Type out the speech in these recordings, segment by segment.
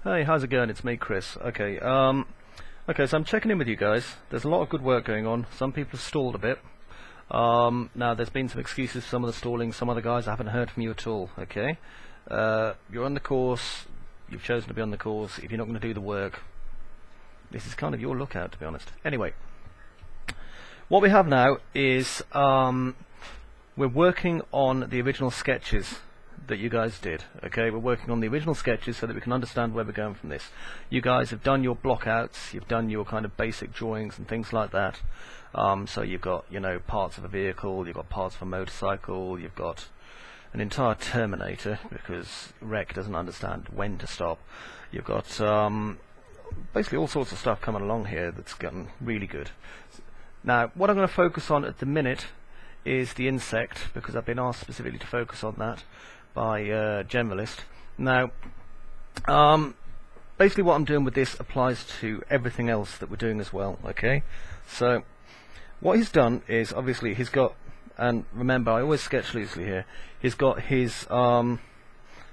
Hey, how's it going? It's me, Chris. Okay, so I'm checking in with you guys. There's a lot of good work going on. Some people have stalled a bit. Now, there's been some excuses for some of the stalling. Some other guys I haven't heard from you at all, okay? You're on the course. You've chosen to be on the course. If you're not going to do the work, this is kind of your lookout, to be honest. Anyway, what we have now is we're working on the original sketches that you guys did. Okay, we're working on the original sketches so that we can understand where we're going from this. You guys have done your blockouts, you've done your kind of basic drawings and things like that. So you've got, you know, parts of a vehicle, you've got parts of a motorcycle, you've got an entire Terminator because Rec doesn't understand when to stop. You've got basically all sorts of stuff coming along here that's gotten really good. Now, what I'm going to focus on at the minute is the insect, because I've been asked specifically to focus on that by Generalist. Now, basically what I'm doing with this applies to everything else that we're doing as well, okay? So, what he's done is, obviously, he's got, and remember, I always sketch loosely here, he's got his,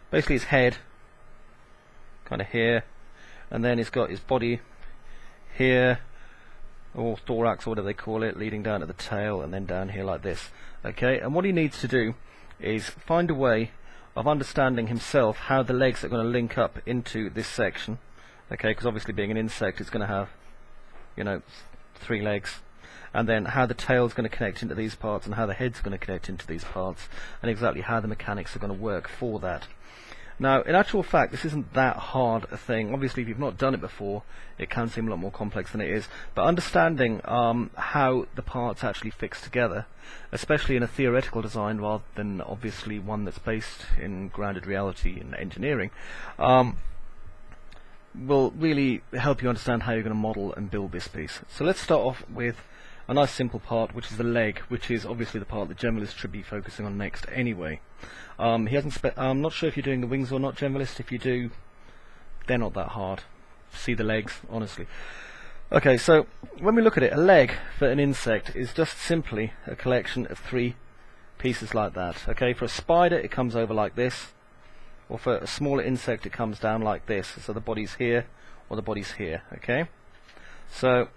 basically his head, kind of here, and then he's got his body here, or thorax, or whatever they call it, leading down to the tail, and then down here like this, okay? And what he needs to do is find a way of understanding himself how the legs are going to link up into this section, okay, because obviously being an insect it's going to have, you know, 3 legs, and then how the tail's going to connect into these parts and how the head's going to connect into these parts, and exactly how the mechanics are going to work for that. Now, in actual fact, this isn't that hard a thing. Obviously, if you've not done it before, it can seem a lot more complex than it is. But understanding how the parts actually fix together, especially in a theoretical design rather than obviously one that's based in grounded reality and engineering, will really help you understand how you're going to model and build this piece. So let's start off with a nice simple part, which is the leg, which is obviously the part that Generalist should be focusing on next anyway. I'm not sure if you're doing the wings or not, Generalist. If you do, they're not that hard. See the legs, honestly. Okay, so when we look at it, a leg for an insect is just simply a collection of 3 pieces like that. Okay, for a spider it comes over like this, or for a smaller insect it comes down like this. So the body's here, or the body's here. Okay, so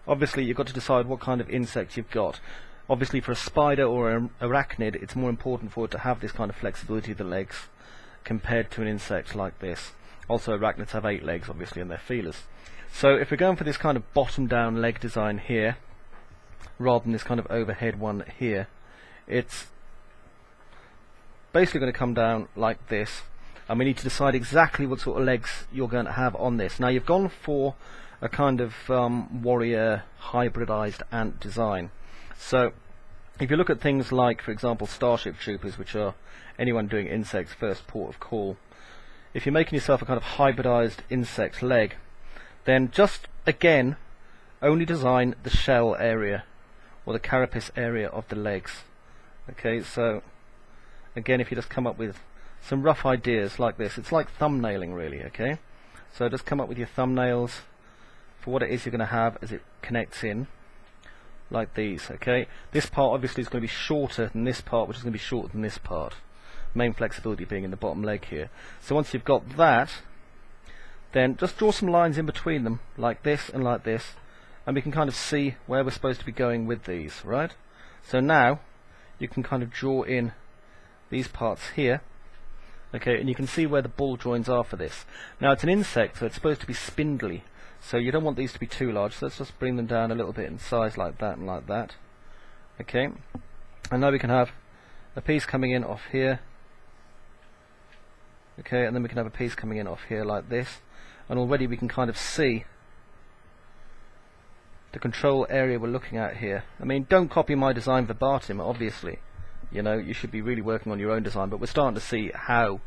obviously you've got to decide what kind of insect you've got. Obviously for a spider or an arachnid it's more important for it to have this kind of flexibility of the legs compared to an insect like this. Also arachnids have 8 legs obviously and they're feelers. So if we're going for this kind of bottom down leg design here rather than this kind of overhead one here, it's basically going to come down like this, and we need to decide exactly what sort of legs you're going to have on this. Now you've gone for a kind of warrior hybridized ant design. So if you look at things like, for example, Starship Troopers, which are anyone doing insects first port of call, if you're making yourself a kind of hybridized insect leg, then just again only design the shell area or the carapace area of the legs. Okay, so again, if you just come up with some rough ideas like this, it's like thumbnailing really, okay? So just come up with your thumbnails for what it is you're going to have as it connects in, like these, okay? This part obviously is going to be shorter than this part, which is going to be shorter than this part. Main flexibility being in the bottom leg here. So once you've got that, then just draw some lines in between them, like this and like this, and we can kind of see where we're supposed to be going with these, right? So now, you can kind of draw in these parts here, okay, and you can see where the ball joins are for this. Now it's an insect, so it's supposed to be spindly, so you don't want these to be too large, so let's just bring them down a little bit in size like that and like that. Okay, and now we can have a piece coming in off here, okay, and then we can have a piece coming in off here like this, and already we can kind of see the control area we're looking at here. I mean, don't copy my design verbatim, obviously. You know, you should be really working on your own design, but we're starting to see how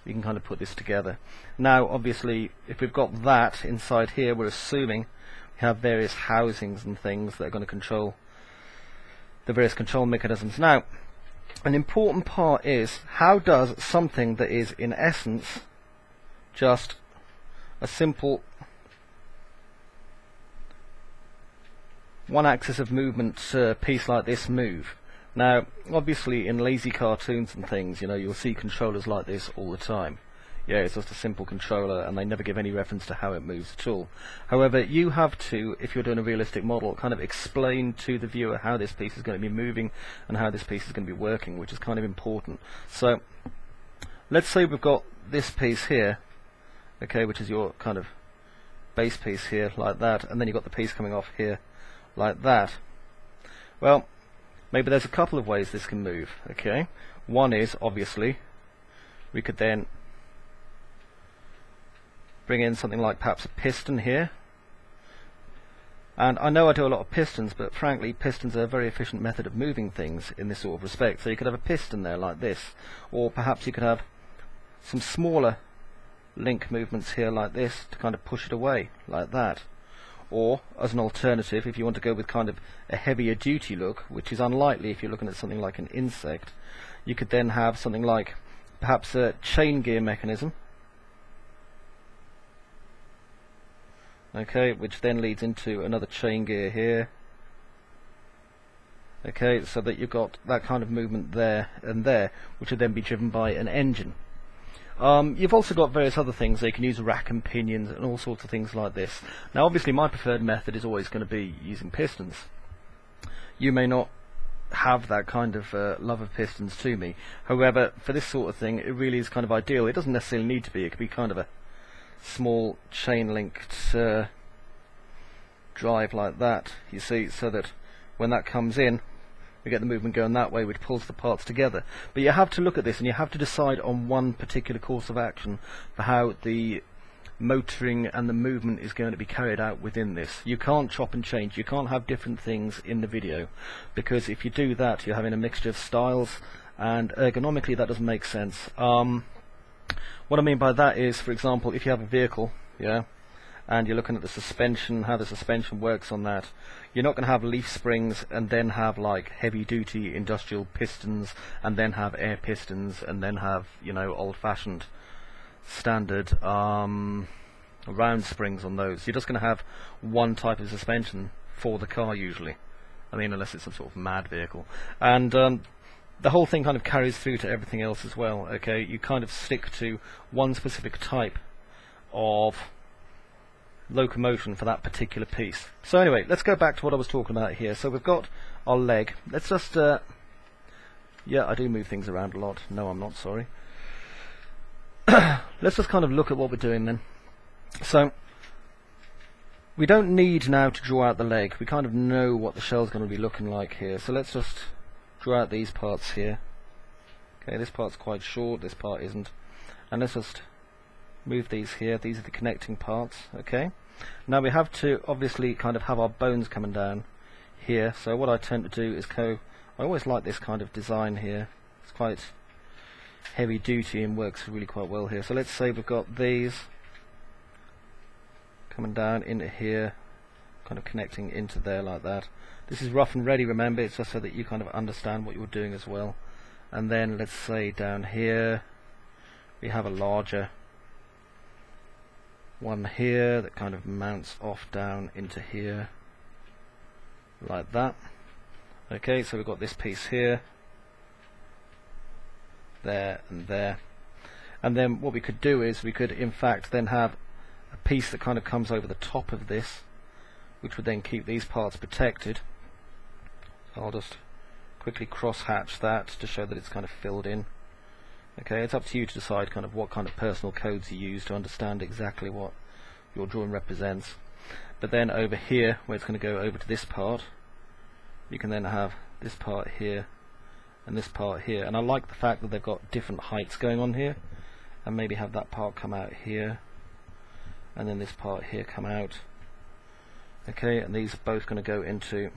we can kind of put this together. Now, obviously, if we've got that inside here, we're assuming we have various housings and things that are going to control the various control mechanisms. Now, an important part is, how does something that is in essence just a simple one axis of movement piece like this move? Now, obviously in lazy cartoons and things, you know, you'll see controllers like this all the time. Yeah, it's just a simple controller, and they never give any reference to how it moves at all. However, you have to, if you're doing a realistic model, kind of explain to the viewer how this piece is going to be moving and how this piece is going to be working, which is kind of important. So let's say we've got this piece here, okay, which is your kind of base piece here, like that, and then you've got the piece coming off here, like that. Well, maybe there's a couple of ways this can move, okay. One is, obviously, we could then bring in something like perhaps a piston here. And I know I do a lot of pistons, but frankly pistons are a very efficient method of moving things in this sort of respect. So you could have a piston there like this, or perhaps you could have some smaller link movements here like this to kind of push it away like that. Or as an alternative, if you want to go with kind of a heavier duty look, which is unlikely if you're looking at something like an insect, you could then have something like perhaps a chain gear mechanism, okay, which then leads into another chain gear here, okay, so that you've got that kind of movement there and there, which would then be driven by an engine. You've also got various other things, so you can use rack and pinions and all sorts of things like this. Now obviously my preferred method is always going to be using pistons. You may not have that kind of love of pistons to me, however for this sort of thing it really is kind of ideal. It doesn't necessarily need to be, it could be kind of a small chain linked drive like that, you see, so that when that comes in we get the movement going that way, which pulls the parts together. But you have to look at this and you have to decide on one particular course of action for how the motoring and the movement is going to be carried out within this. You can't chop and change, you can't have different things in the video, because if you do that you're having a mixture of styles, and ergonomically that doesn't make sense. What I mean by that is, for example, if you have a vehicle, yeah, and you're looking at the suspension, how the suspension works on that, you're not going to have leaf springs and then have like heavy duty industrial pistons and then have air pistons and then have, you know, old fashioned standard round springs on those. You're just going to have one type of suspension for the car usually, I mean, unless it's some sort of mad vehicle. And the whole thing kind of carries through to everything else as well, okay. You kind of stick to one specific type of locomotion for that particular piece. So anyway, let's go back to what I was talking about here. So we've got our leg. Let's just yeah, I do move things around a lot. No, I'm not, sorry. Let's just kind of look at what we're doing then. So we don't need now to draw out the leg. We kind of know what the shell's going to be looking like here. So let's just draw out these parts here. Okay, this part's quite short, this part isn't. And let's just move these here. These are the connecting parts, okay. Now we have to obviously kind of have our bones coming down here. So what I tend to do is I always like this kind of design here. It's quite heavy duty and works really quite well here. So let's say we've got these coming down into here, kind of connecting into there like that. This is rough and ready, remember, it's just so that you kind of understand what you're doing as well. And then let's say down here we have a larger one here that kind of mounts off down into here like that. Okay, so we've got this piece here, there and there, and then what we could do is we could in fact then have a piece that kind of comes over the top of this, which would then keep these parts protected. So I'll just quickly cross hatch that to show that it's kind of filled in. Okay, it's up to you to decide kind of what kind of personal codes you use to understand exactly what your drawing represents. But then over here, where it's going to go over to this part, you can then have this part here and this part here. And I like the fact that they've got different heights going on here, and maybe have that part come out here and then this part here come out. Okay, and these are both going to go into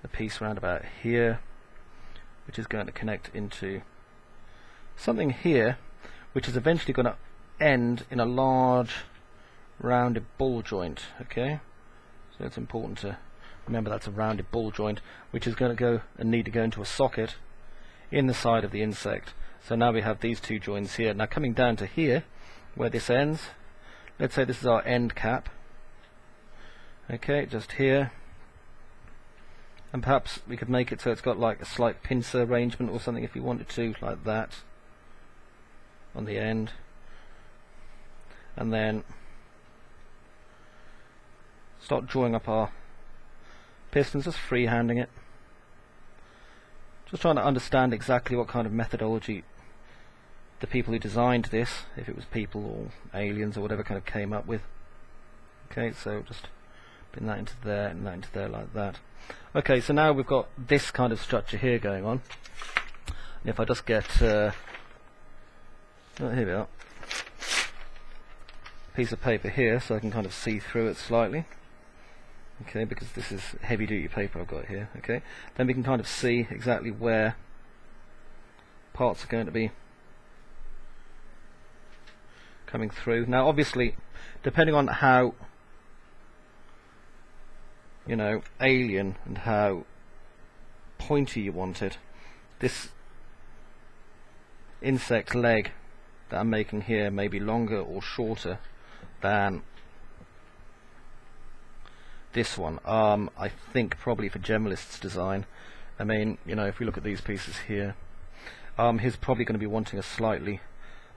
the piece round about here, which is going to connect into something here, which is eventually going to end in a large rounded ball joint. Okay, so it's important to remember that's a rounded ball joint, which is going to go and need to go into a socket in the side of the insect. So now we have these two joints here. Now coming down to here where this ends, let's say this is our end cap. Okay, just here, and perhaps we could make it so it's got like a slight pincer arrangement or something if you wanted to, like that on the end. and then start drawing up our pistons, just freehanding it. Just trying to understand exactly what kind of methodology the people who designed this, if it was people or aliens or whatever, kind of came up with. Okay, so just pin that into there and that into there like that. Okay, so now we've got this kind of structure here going on. And if I just get oh, here we are, piece of paper here, so I can kind of see through it slightly. Okay, because this is heavy duty paper I've got here. Okay, then we can kind of see exactly where parts are going to be coming through. Now obviously, depending on how, you know, alien and how pointy you want it, this insect leg that I'm making here may be longer or shorter than this one. I think probably for generalist's design, I mean, you know, if we look at these pieces here, he's probably going to be wanting a slightly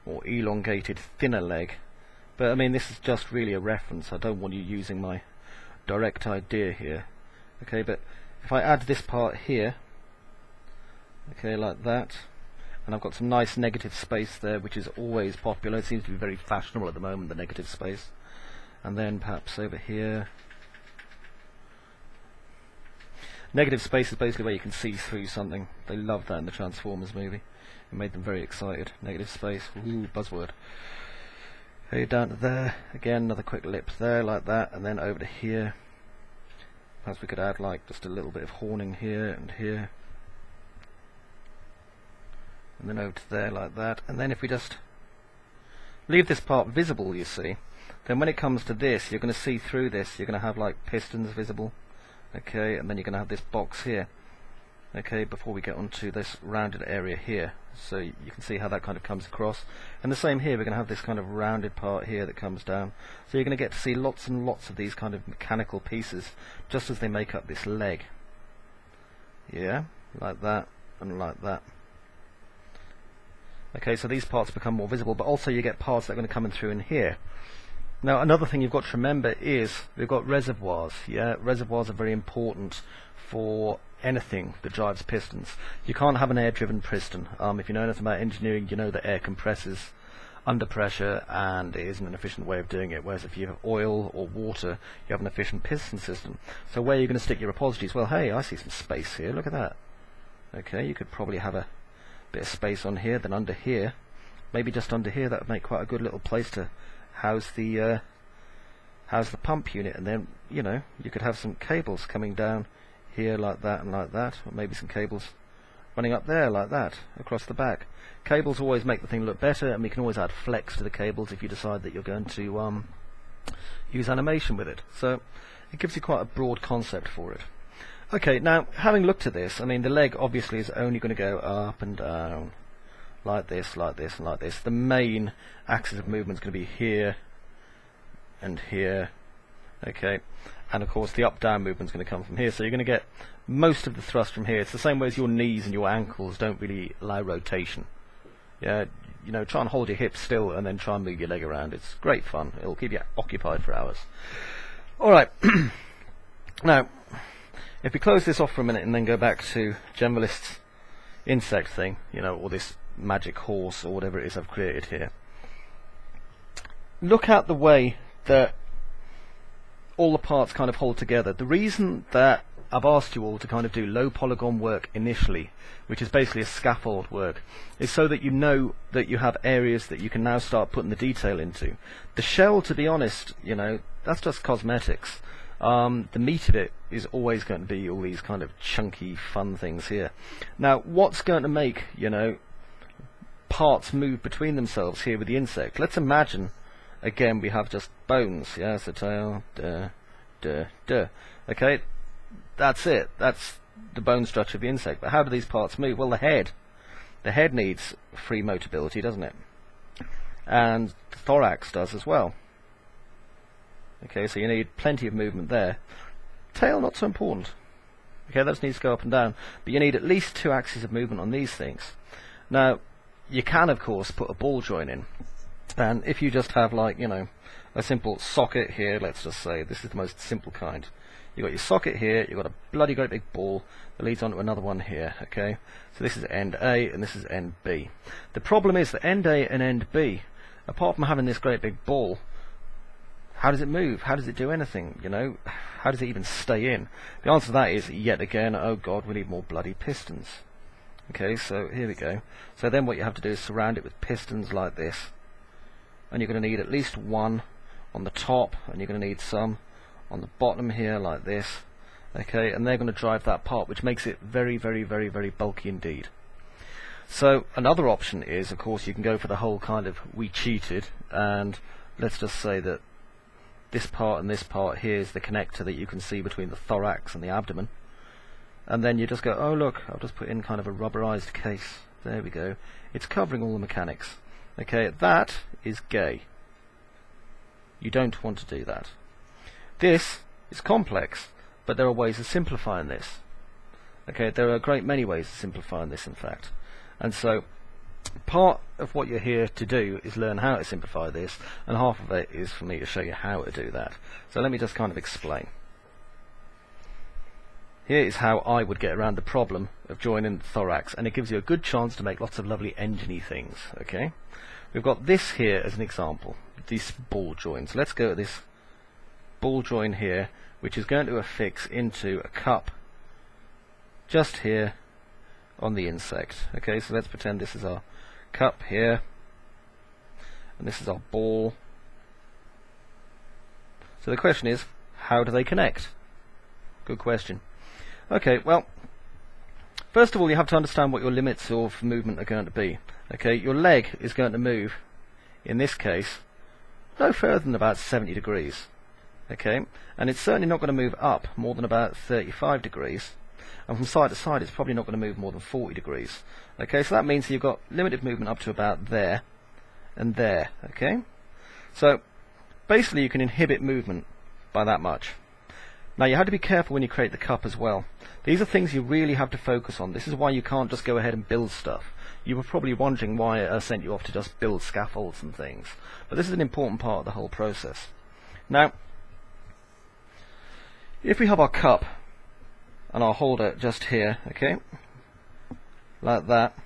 more elongated, thinner leg. But I mean, this is just really a reference. I don't want you using my direct idea here. Okay, but if I add this part here, okay, like that, and I've got some nice negative space there, which is always popular. It seems to be very fashionable at the moment, the negative space. And then perhaps over here, negative space is basically where you can see through something. They loved that in the Transformers movie. It made them very excited. Negative space, ooh, buzzword. Okay, down to there, again another quick lip there, like that, and then over to here. Perhaps we could add like just a little bit of horning here and here. And then over to there, like that. And then if we just leave this part visible, you see, then when it comes to this, you're going to see through this, you're going to have like pistons visible. Okay, and then you're going to have this box here. Okay, before we get onto this rounded area here, so you can see how that kind of comes across. And the same here, we're going to have this kind of rounded part here that comes down. So you're going to get to see lots and lots of these kind of mechanical pieces just as they make up this leg. Yeah, like that and like that. Okay, so these parts become more visible, but also you get parts that are going to come in through in here. Now another thing you've got to remember is we've got reservoirs. Yeah, reservoirs are very important for anything that drives pistons. You can't have an air-driven piston. If you know anything about engineering, you know that air compresses under pressure and it isn't an efficient way of doing it, whereas if you have oil or water, you have an efficient piston system. So where are you going to stick your repositories? Well, hey, I see some space here, look at that. Okay, you could probably have a bit of space on here, then under here, maybe just under here, that would make quite a good little place to house the pump unit, and then, you know, you could have some cables coming down here like that and like that, or maybe some cables running up there like that across the back. Cables always make the thing look better, and we can always add flex to the cables if you decide that you're going to use animation with it. So it gives you quite a broad concept for it. Okay, now having looked at this, I mean, the leg obviously is only going to go up and down like this, like this, and like this. The main axis of movement is going to be here and here. Okay, and of course the up-down movement is going to come from here, so you're going to get most of the thrust from here. It's the same way as your knees and your ankles don't really allow rotation. Yeah, you know, try and hold your hips still and then try and move your leg around. It's great fun. It'll keep you occupied for hours. Alright, now if we close this off for a minute and then go back to generalist's insect thing, you know, or this magic horse or whatever it is I've created here. Look at the way that all the parts kind of hold together. The reason that I've asked you all to kind of do low polygon work initially, which is basically a scaffold work, is so that you know that you have areas that you can now start putting the detail into. The shell, to be honest, you know, that's just cosmetics. The meat of it is always going to be all these kind of chunky fun things here. Now what's going to make, you know, parts move between themselves here with the insect? Let's imagine again we have just bones. Yeah, so tail, okay, that's it, that's the bone structure of the insect. But how do these parts move? Well, the head needs free motility, doesn't it? And the thorax does as well. Okay, so you need plenty of movement there. Tail, not so important. Okay, that needs to go up and down, but you need at least 2 axes of movement on these things. Now you can of course put a ball joint in. And if you just have, like, you know, a simple socket here, let's just say this is the most simple kind. You've got your socket here, you've got a bloody great big ball that leads onto another one here, okay? So this is end A and this is end B. The problem is that end A and end B, apart from having this great big ball, how does it move? How does it do anything, you know? How does it even stay in? The answer to that is, yet again, oh god, we need more bloody pistons. Okay, so here we go. So then what you have to do is surround it with pistons like this. And you're going to need at least one on the top, and you're going to need some on the bottom here like this, okay, and they're going to drive that part, which makes it very, very, very, very bulky indeed. So another option is, of course, you can go for the whole kind of we cheated, and let's just say that this part and this part here is the connector that you can see between the thorax and the abdomen, and then you just go, oh look, I'll just put in kind of a rubberized case. There we go. It's covering all the mechanics. Okay, that is gay. You don't want to do that. This is complex, but there are ways of simplifying this. Okay, there are a great many ways of simplifying this, in fact. And so, part of what you're here to do is learn how to simplify this, and half of it is for me to show you how to do that. So let me just kind of explain. Here is how I would get around the problem of joining the thorax, and it gives you a good chance to make lots of lovely engine-y things. Okay, we've got this here as an example, these ball joints. Let's go at this ball joint here, which is going to affix into a cup just here on the insect. Okay, so let's pretend this is our cup here, and this is our ball. So the question is, how do they connect? Good question. Okay, well, first of all, you have to understand what your limits of movement are going to be. Okay, your leg is going to move, in this case, no further than about 70 degrees. Okay, and it's certainly not going to move up more than about 35 degrees, and from side to side it's probably not going to move more than 40 degrees. Okay, so that means you've got limited movement up to about there and there. Okay, so basically you can inhibit movement by that much. Now you have to be careful when you create the cup as well. These are things you really have to focus on. This is why you can't just go ahead and build stuff. You were probably wondering why I sent you off to just build scaffolds and things, but this is an important part of the whole process. Now, if we have our cup and our holder just here, okay, like that,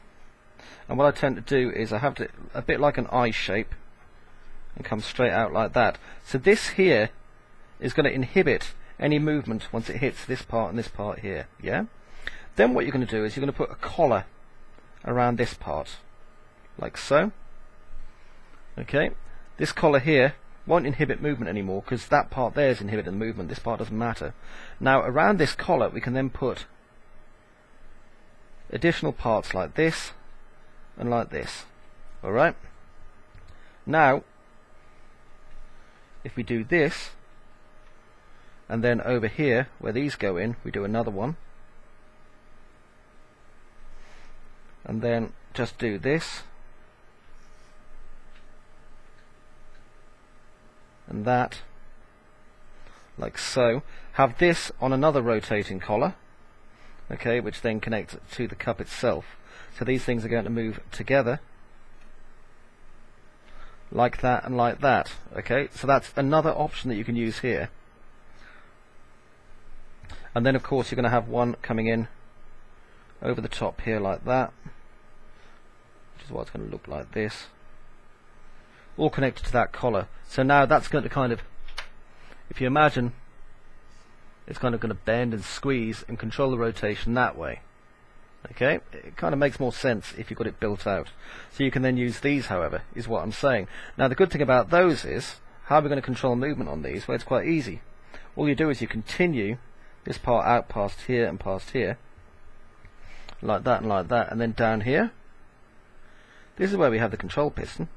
and what I tend to do is I have to, a bit like an I shape, and come straight out like that. So this here is going to inhibit any movement once it hits this part and this part here, yeah? Then what you're going to do is you're going to put a collar around this part, like so. Okay, this collar here won't inhibit movement anymore because that part there is inhibiting movement, this part doesn't matter. Now around this collar we can then put additional parts like this and like this. Alright? Now, if we do this, and then over here, where these go in, we do another one. And then just do this. And that. Like so. Have this on another rotating collar. Okay, which then connects to the cup itself. So these things are going to move together. Like that and like that. Okay, so that's another option that you can use here. And then of course you're going to have one coming in over the top here like that, which is what it's going to look like this, all connected to that collar. So now that's going to kind of, if you imagine, it's kind of going to bend and squeeze and control the rotation that way. Okay, it kind of makes more sense if you've got it built out. So you can then use these, however, is what I'm saying. Now the good thing about those is, how are we going to control movement on these? Well, it's quite easy. All you do is you continue this part out past here and past here, like that and like that, and then down here, this is where we have the control piston.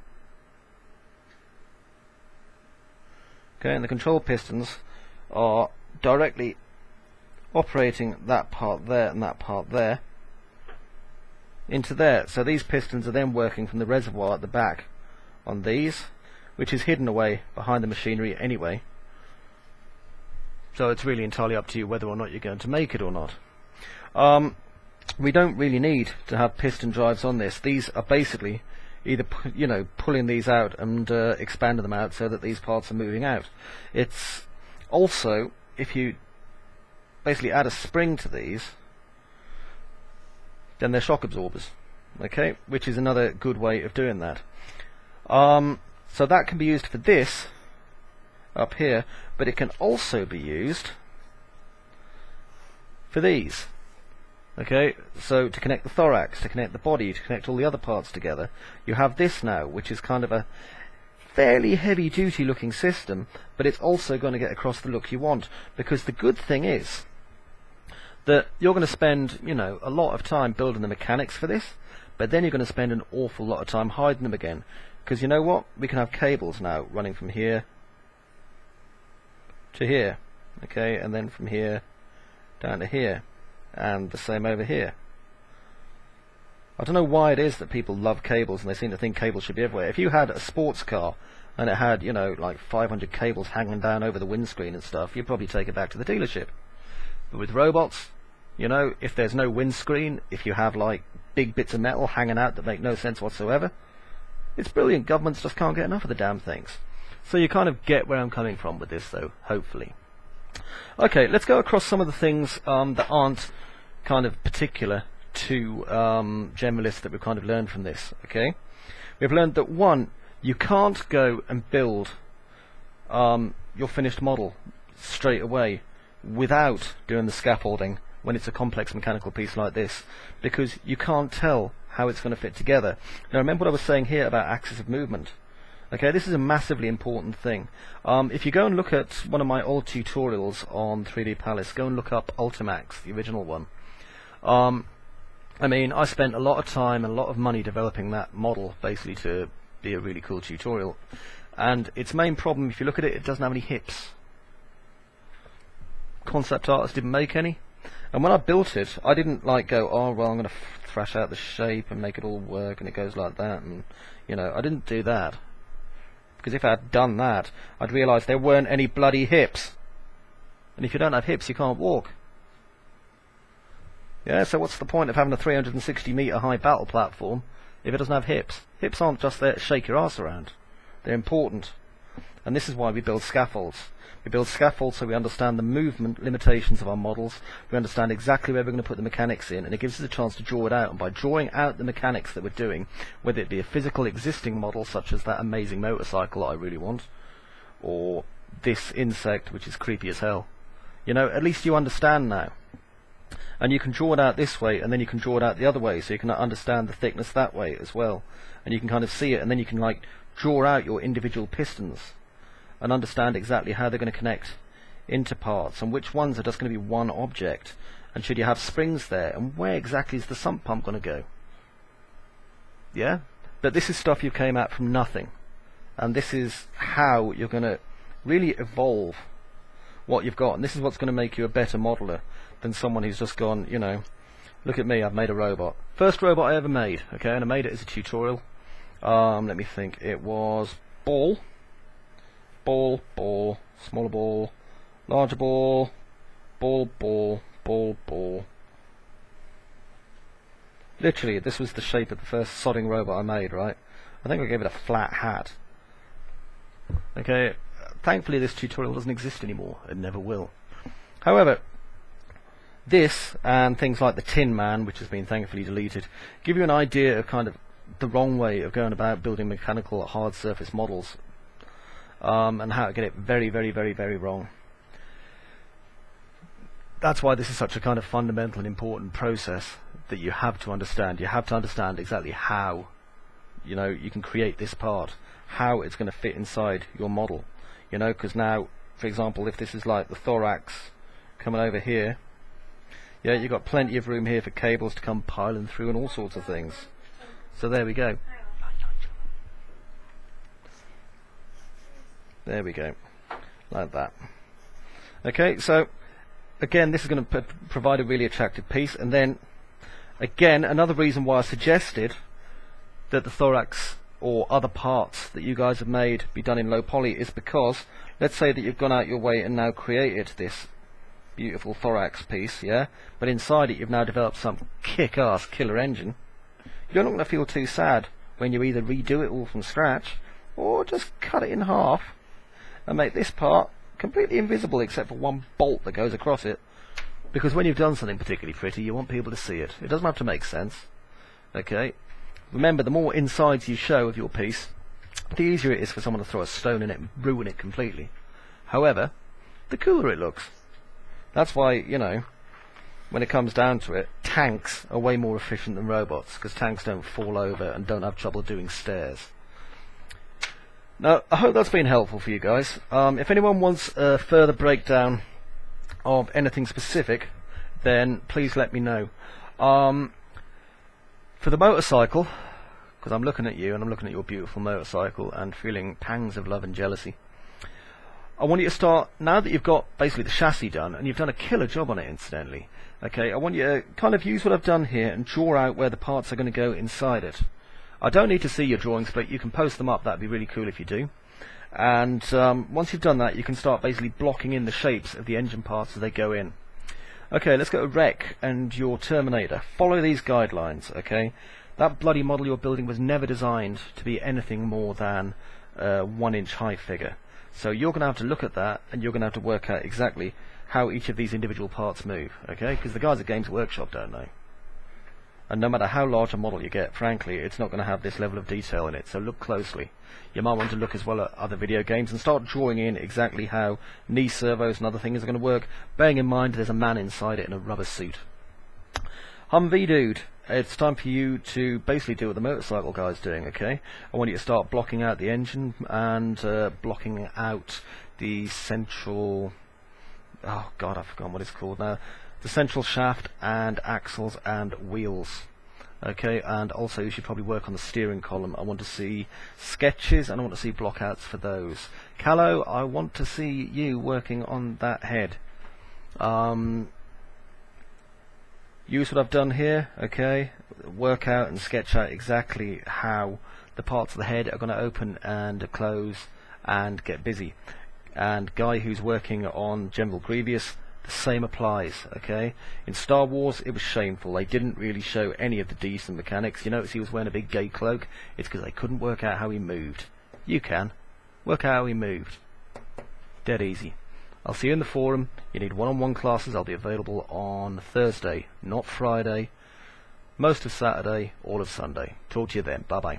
Okay, and the control pistons are directly operating that part there and that part there into there. So these pistons are then working from the reservoir at the back on these, which is hidden away behind the machinery anyway. So it's really entirely up to you whether or not you're going to make it or not. We don't really need to have piston drives on this. These are basically either pulling these out and expanding them out so that these parts are moving out. It's also, if you basically add a spring to these, then they're shock absorbers, okay, which is another good way of doing that. So that can be used for this up here, but it can also be used for these. Okay, so to connect the thorax, to connect the body, to connect all the other parts together, you have this now, which is kind of a fairly heavy duty looking system, but it's also going to get across the look you want, because the good thing is that you're going to spend, a lot of time building the mechanics for this, but then you're going to spend an awful lot of time hiding them again, because you know what, we can have cables now running from here to here, okay, and then from here down to here, and the same over here. I don't know why it is that people love cables and they seem to think cables should be everywhere. If you had a sports car and it had, like 500 cables hanging down over the windscreen and stuff, you'd probably take it back to the dealership. But with robots, if there's no windscreen, if you have like big bits of metal hanging out that make no sense whatsoever, it's brilliant. Governments just can't get enough of the damn things. So you kind of get where I'm coming from with this, though, hopefully. Okay, let's go across some of the things that aren't kind of particular to generalists that we've kind of learned from this. Okay, we've learned that one, you can't go and build your finished model straight away without doing the scaffolding when it's a complex mechanical piece like this, because you can't tell how it's going to fit together. Now remember what I was saying here about axis of movement. Okay, this is a massively important thing. If you go and look at one of my old tutorials on 3D Palace, go and look up Ultimax, the original one. I mean, I spent a lot of time and a lot of money developing that model basically to be a really cool tutorial, and its main problem, if you look at it, it doesn't have any hips. Concept artists didn't make any, and when I built it, I didn't like go, oh well, I'm going to thrash out the shape and make it all work and it goes like that, and I didn't do that, because if I had done that, I'd realised there weren't any bloody hips, and if you don't have hips, you can't walk. Yeah, so what's the point of having a 360 metre high battle platform if it doesn't have hips? Hips aren't just there to shake your ass around. They're important. And this is why we build scaffolds. We build scaffolds so we understand the movement limitations of our models, we understand exactly where we're going to put the mechanics in, and it gives us a chance to draw it out. And by drawing out the mechanics that we're doing, whether it be a physical existing model such as that amazing motorcycle I really want, or this insect which is creepy as hell, at least you understand now. And you can draw it out this way, and then you can draw it out the other way, so you can understand the thickness that way as well. And you can kind of see it, and then you can like draw out your individual pistons and understand exactly how they're going to connect into parts, and which ones are just going to be one object, and should you have springs there, and where exactly is the sump pump going to go. Yeah? But this is stuff you came at from nothing, and this is how you're going to really evolve what you've got, and this is what's going to make you a better modeler than someone who's just gone, look at me, I've made a robot. First robot I ever made, okay, and I made it as a tutorial. Let me think, it was ball, smaller ball, larger ball, ball. Literally, this was the shape of the first sodding robot I made, right? I think I gave it a flat hat. Okay, thankfully this tutorial doesn't exist anymore, it never will. However, this and things like the Tin Man, which has been thankfully deleted, give you an idea of kind of the wrong way of going about building mechanical hard surface models, and how to get it very, very, very, very wrong. That's why this is such a kind of fundamental and important process that you have to understand. You have to understand exactly how you can create this part, how it's going to fit inside your model, because now, for example, if this is like the thorax coming over here, yeah, you've got plenty of room here for cables to come piling through and all sorts of things. So there we go. There we go. Like that. Okay, so again, this is going to provide a really attractive piece. And then, again, another reason why I suggested that the thorax or other parts that you guys have made be done in low poly is because, let's say that you've gone out your way and now created this beautiful thorax piece, yeah, but inside it you've now developed some kick-ass killer engine. You're not going to feel too sad when you either redo it all from scratch, or just cut it in half and make this part completely invisible except for one bolt that goes across it. Because when you've done something particularly pretty, you want people to see it. It doesn't have to make sense. Okay? Remember, the more insides you show of your piece, the easier it is for someone to throw a stone in it and ruin it completely. However, the cooler it looks. That's why, you know, when it comes down to it, tanks are way more efficient than robots, because tanks don't fall over and don't have trouble doing stairs. Now, I hope that's been helpful for you guys. If anyone wants a further breakdown of anything specific, then please let me know. For the motorcycle, because I'm looking at you and I'm looking at your beautiful motorcycle and feeling pangs of love and jealousy, I want you to start, now that you've got basically the chassis done, and you've done a killer job on it incidentally, okay, I want you to kind of use what I've done here and draw out where the parts are going to go inside it. I don't need to see your drawings, but you can post them up. That'd be really cool if you do. And once you've done that, you can start basically blocking in the shapes of the engine parts as they go in. Okay, let's go to Rec and your Terminator. Follow these guidelines, okay? That bloody model you're building was never designed to be anything more than a 1-inch high figure. So you're going to have to look at that, and you're going to have to work out exactly how each of these individual parts move, okay? Because the guys at Games Workshop don't know. And no matter how large a model you get, frankly, it's not going to have this level of detail in it, so look closely. You might want to look as well at other video games and start drawing in exactly how knee servos and other things are going to work, bearing in mind there's a man inside it in a rubber suit. Humvee dude, it's time for you to basically do what the motorcycle guy's doing, okay? I want you to start blocking out the engine and blocking out the central... oh god, I've forgotten what it's called now. The central shaft and axles and wheels. Okay, and also you should probably work on the steering column. I want to see sketches and I want to see blockouts for those. Callow, I want to see you working on that head. Use what I've done here, okay? Work out and sketch out exactly how the parts of the head are going to open and close and get busy. And guy who's working on General Grievous, the same applies, okay? In Star Wars, it was shameful. They didn't really show any of the decent mechanics. You notice he was wearing a big gay cloak? It's because they couldn't work out how he moved. You can. Work out how he moved. Dead easy. I'll see you in the forum. You need one-on-one classes. I'll be available on Thursday, not Friday. Most of Saturday, all of Sunday. Talk to you then. Bye-bye.